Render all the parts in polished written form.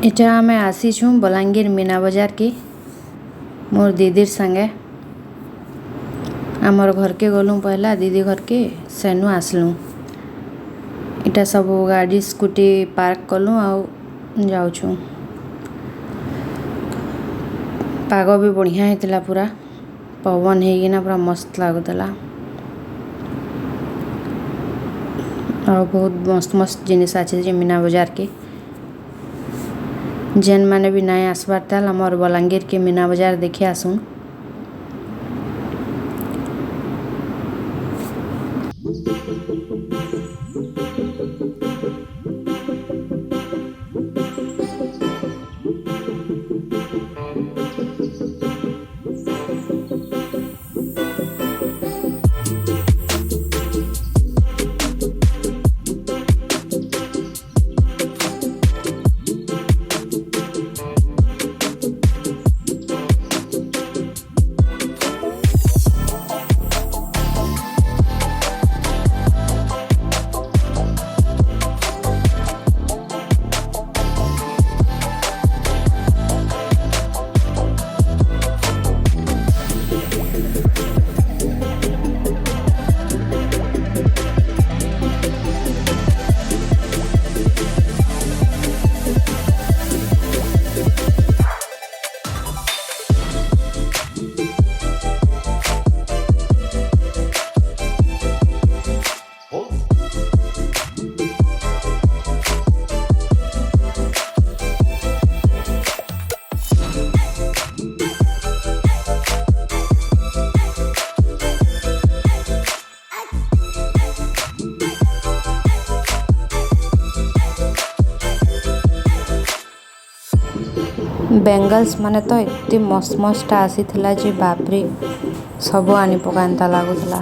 इटा आम आसीचु बलांगीर मीनाबजार की मोर दीदीर संगे आमर घर के गलु पहला दीदी घर के सेनु आसलु। इटा सब गाड़ी स्कूटी पार्क कलु आउ जाऊछु। पाग भी बढ़िया होता पूरा पवन होना पूरा मस्त लगुला और बहुत मस्त मस्त जिनिस अच्छे मीना बजार के जेन माने भी नाई आसबार ताल आमर बलांगीर के मीना बजार देखी आसुन। बेंगल्स माने तो इतनी मस्त मस्त आसी थिला जे बापरे सब आनी पकाता लगुला।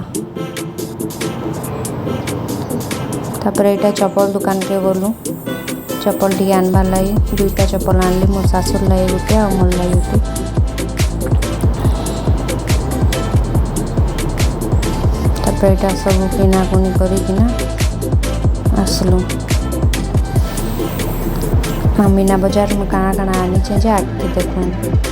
तापर एटा चप्पल दुकान के गलु चप्पल टी आनबार लगी दुईटा चप्पल आनली मोर सासुर लगे गोटे और मोर लगे गोटे। तापर एटा सब किनाकुनी करिकिना आसलु। मीना बजार में काना काना आनी जे आगे देखूँ।